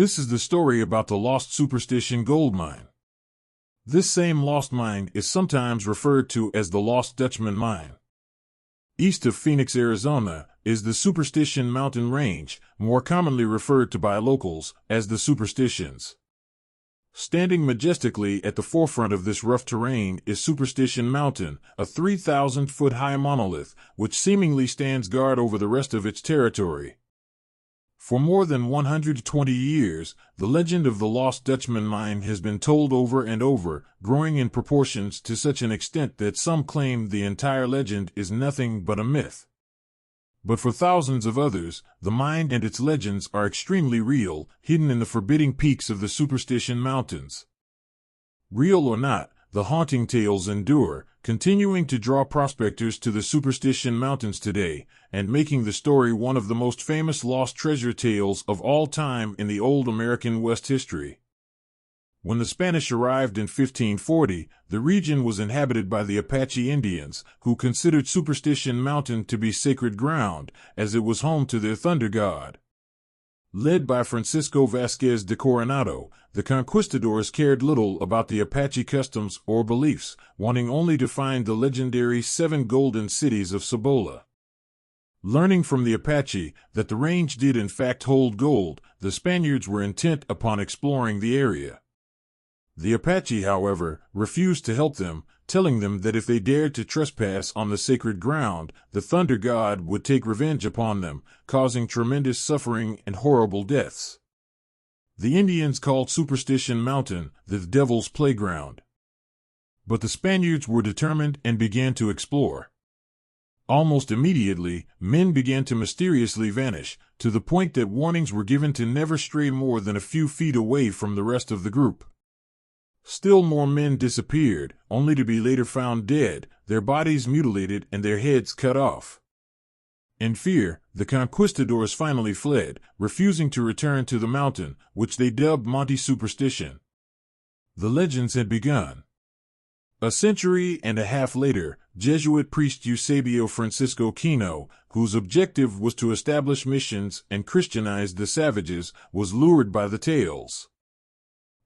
This is the story about the Lost Superstition Gold Mine. This same lost mine is sometimes referred to as the Lost Dutchman Mine. East of Phoenix, Arizona, is the Superstition Mountain Range, more commonly referred to by locals as the Superstitions. Standing majestically at the forefront of this rough terrain is Superstition Mountain, a 3,000-foot-high monolith, which seemingly stands guard over the rest of its territory. For more than 120 years, the legend of the Lost Dutchman Mine has been told over and over, growing in proportions to such an extent that some claim the entire legend is nothing but a myth. But for thousands of others, the mine and its legends are extremely real, hidden in the forbidding peaks of the Superstition Mountains. Real or not, the haunting tales endure, continuing to draw prospectors to the Superstition Mountains today, and making the story one of the most famous lost treasure tales of all time in the old American West history. When the Spanish arrived in 1540, the region was inhabited by the Apache Indians, who considered Superstition Mountain to be sacred ground, as it was home to their thunder god. Led by Francisco Vázquez de Coronado, the conquistadors cared little about the Apache customs or beliefs, wanting only to find the legendary 7 golden cities of Cibola. Learning from the Apache that the range did in fact hold gold, the Spaniards were intent upon exploring the area. The Apache, however, refused to help them, telling them that if they dared to trespass on the sacred ground, the thunder god would take revenge upon them, causing tremendous suffering and horrible deaths. The Indians called Superstition Mountain the Devil's Playground. But the Spaniards were determined and began to explore. Almost immediately, men began to mysteriously vanish, to the point that warnings were given to never stray more than a few feet away from the rest of the group. Still more men disappeared, only to be later found dead, their bodies mutilated and their heads cut off. In fear, the conquistadors finally fled, refusing to return to the mountain, which they dubbed Monte Superstition. The legends had begun. A century and a half later, Jesuit priest Eusebio Francisco Kino, whose objective was to establish missions and Christianize the savages, was lured by the tales.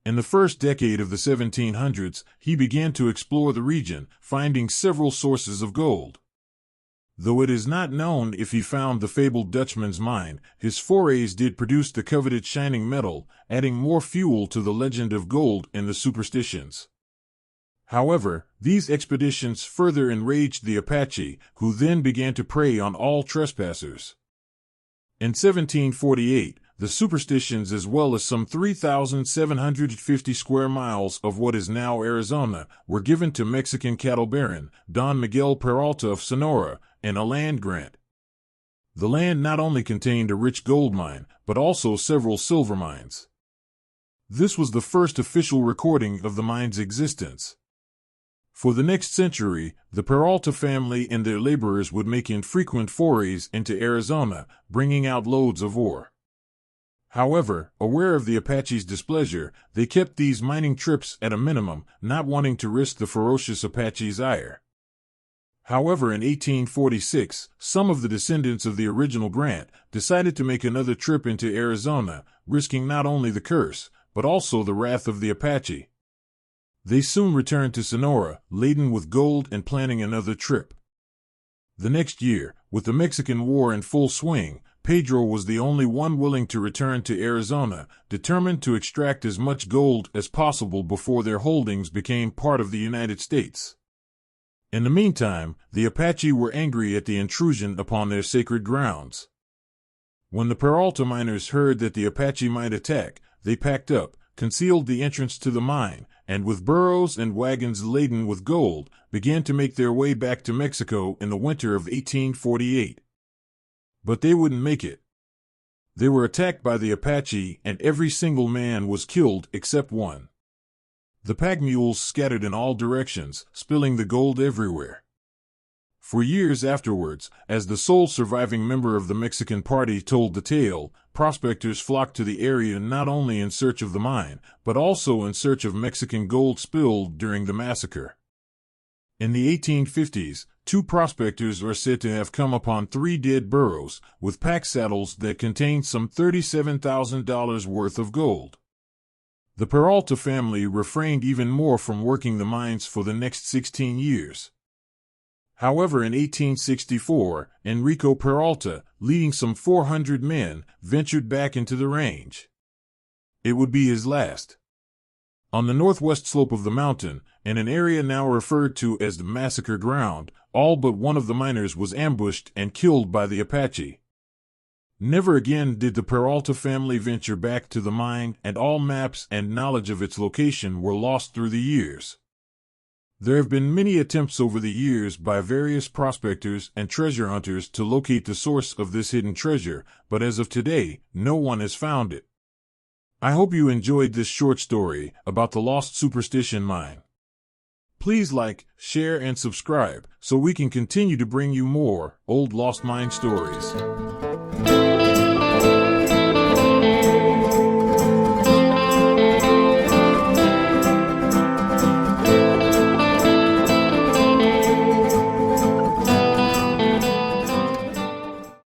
In the first decade of the 1700s, he began to explore the region, finding several sources of gold. Though it is not known if he found the fabled Dutchman's mine, his forays did produce the coveted shining metal, adding more fuel to the legend of gold in the superstitions. However, these expeditions further enraged the Apache, who then began to prey on all trespassers. In 1748, the Superstitions, as well as some 3,750 square miles of what is now Arizona, were given to Mexican cattle baron Don Miguel Peralta of Sonora in a land grant. The land not only contained a rich gold mine, but also several silver mines. This was the first official recording of the mine's existence. For the next century, the Peralta family and their laborers would make infrequent forays into Arizona, bringing out loads of ore. However, aware of the Apache's displeasure, they kept these mining trips at a minimum, not wanting to risk the ferocious Apache's ire. However, in 1846, some of the descendants of the original grant decided to make another trip into Arizona, risking not only the curse, but also the wrath of the Apache. They soon returned to Sonora, laden with gold and planning another trip. The next year, with the Mexican War in full swing, Pedro was the only one willing to return to Arizona, determined to extract as much gold as possible before their holdings became part of the United States. In the meantime, the Apache were angry at the intrusion upon their sacred grounds. When the Peralta miners heard that the Apache might attack, they packed up, concealed the entrance to the mine, and with burros and wagons laden with gold, began to make their way back to Mexico in the winter of 1848. But they wouldn't make it. They were attacked by the Apache, and every single man was killed except one. The pack mules scattered in all directions, spilling the gold everywhere. For years afterwards, as the sole surviving member of the Mexican party told the tale, prospectors flocked to the area not only in search of the mine, but also in search of Mexican gold spilled during the massacre. In the 1850s, two prospectors are said to have come upon 3 dead burros with pack saddles that contained some $37,000 worth of gold. The Peralta family refrained even more from working the mines for the next 16 years. However, in 1864, Enrico Peralta, leading some 400 men, ventured back into the range. It would be his last. On the northwest slope of the mountain, in an area now referred to as the Massacre ground, all but one of the miners was ambushed and killed by the Apache. Never again did the Peralta family venture back to the mine, and all maps and knowledge of its location were lost through the years. There have been many attempts over the years by various prospectors and treasure hunters to locate the source of this hidden treasure, but as of today, no one has found it. I hope you enjoyed this short story about the Lost Superstition Mine. Please like, share, and subscribe so we can continue to bring you more old lost mine stories.